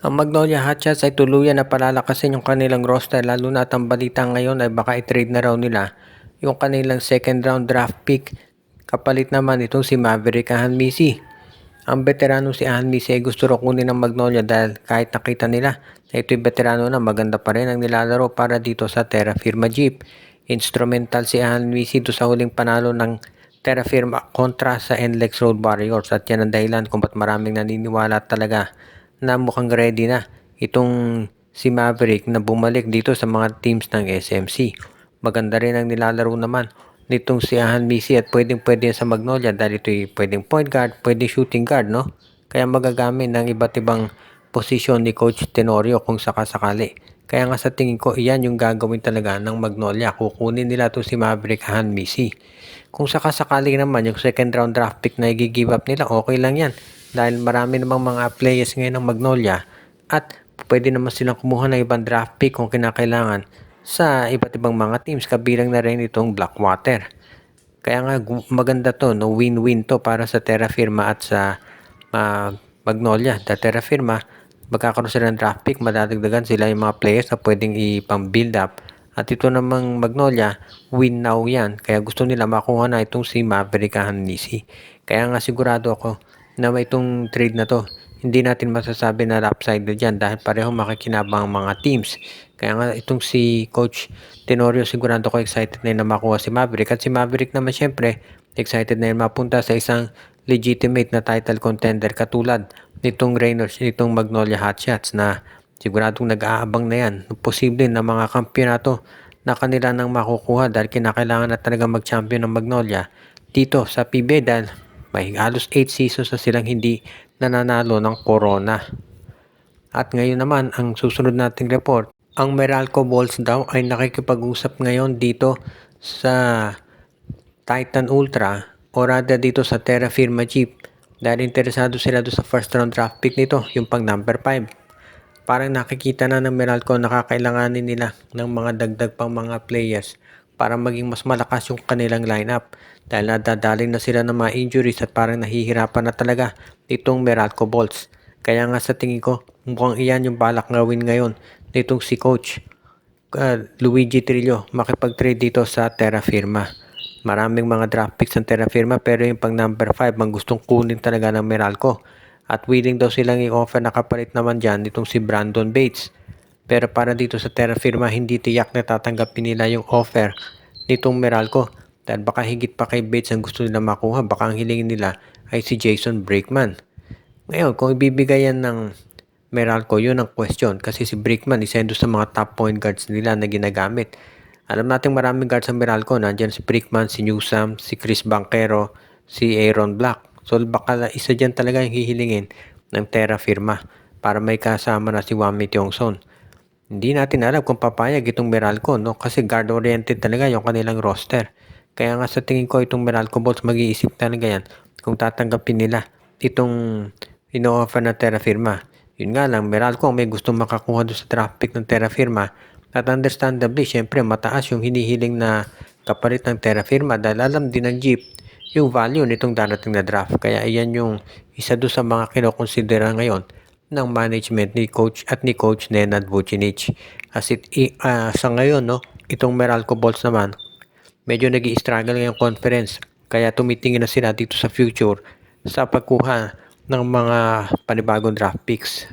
Ang Magnolia Hotshots ay tuluyan na palalakasin yung kanilang roster, lalo na at ang balita ngayon ay baka i-trade na raw nila yung kanilang second round draft pick. Kapalit naman itong si Maverick Hanmisi. Ang veterano si Hanmisi ay gusto raw kunin ng Magnolia dahil kahit nakita nila na ito'y veterano na, maganda pa rin ang nilalaro para dito sa Terra Firma Jeep. Instrumental si Hanmisi sa huling panalo ng Terra Firma kontra sa NLEX Road Warriors, at yan ang dahilan kung ba't maraming naniniwala talaga na mukhang ready na itong si Maverick na bumalik dito sa mga teams ng SMC. Maganda rin ang nilalaro naman nitong si Hanmisi at pwedeng-pwede sa Magnolia dahil ito'y pwedeng point guard, pwedeng shooting guard, no? Kaya magagamit ng iba't ibang posisyon ni Coach Tenorio kung sakasakali. Kaya nga sa tingin ko, iyan yung gagawin talaga ng Magnolia. Kukunin nila to si Maverick Hanmisi. Kung sakasakali naman yung second round draft pick na i-give up nila, okay lang yan. Dahil marami namang mga players ngayon ng Magnolia at pwede naman silang kumuha ng ibang draft pick kung kinakailangan sa iba't ibang mga teams, kabilang na rin itong Blackwater. Kaya nga maganda to, no, win-win to para sa Terra Firma at sa Magnolia. The Terra Firma, magkakaroon sila ng draft pick, madadagdagan sila yung mga players na pwedeng ipang-build up. At ito namang Magnolia, win now yan. Kaya gusto nila makuha na itong si Maverick Hanmisi. Kaya nga sigurado ako na may itong trade na to, hindi natin masasabi na lopsided dyan dahil pareho makikinabang mga teams. Kaya nga itong si Coach Tenorio, sigurado ko excited na yun na makuha si Maverick. At si Maverick naman syempre, excited na yun mapunta sa isang legitimate na title contender katulad nitong Raynors, nitong Magnolia Hotshots na siguradong nag-aabang na yan. Posible na mga kampiyonato na kanila nang makukuha dahil kinakailangan na talaga mag-champion ng Magnolia dito sa PBA dahil may halos 8 seasons na silang hindi nananalo ng Corona. At ngayon naman, ang susunod nating report, ang Meralco Bulls daw ay nakikipag-usap ngayon dito sa Titan Ultra o rather dito sa Terra Firma Jeep dahil interesado sila doon sa first round draft pick nito, yung pang number 5. Parang nakikita na ng Meralco na kakailanganin nila ng mga dagdag pang mga players para maging mas malakas yung kanilang lineup dahil nadadaling na sila ng mga injuries at parang nahihirapan na talaga itong Meralco Bulls. Kaya nga sa tingin ko, mukhang iyan yung balak gawin ngayon nitong si Coach Luigi Trillo, makipag-trade dito sa Terra Firma. Maraming mga draft picks ng Terra Firma pero yung pang number 5 ang gustong kunin talaga ng Meralco. At willing daw silang i-offer na kapalit naman dyan itong si Brandon Bates. Pero para dito sa Terra Firma, hindi tiyak na tatanggapin nila yung offer nitong Meralco. Dahil baka higit pa kay Bates ang gusto nila makuha, baka ang hilingin nila ay si Jason Brickman. Ngayon, kung ibibigay yan ng Meralco, yun ang question. Kasi si Brickman, isa yun sa mga top point guards nila na ginagamit. Alam natin maraming guards sa Meralco. Nandiyan si Brickman, si Newsam, si Chris Banquero, si Aaron Black. So baka isa dyan talaga yung hihilingin ng Terra Firma para may kasama na si Wami Tiongson. Hindi natin alam kung papayag itong Meralco, no? Kasi guard-oriented talaga yung kanilang roster. Kaya nga sa tingin ko itong Meralco Bulls mag-iisip talaga yan kung tatanggapin nila itong ino-offer na Terra Firma. Yun nga lang, Meralco may gustong makakuha doon sa draft pick ng Terra Firma. At understandably, syempre mataas yung hinihiling na kapalit ng Terra Firma dahil alam din ng Jeep yung value nitong darating na draft. Kaya iyan yung isa doon sa mga kinokonsidera ngayon ng management ni Coach at ni Coach Nenad Vucinic. Sa ngayon, no, itong Meralco Bulls naman, medyo nag-i-struggle ngayong conference. Kaya tumitingin na sila dito sa future sa pagkuha ng mga panibagong draft picks.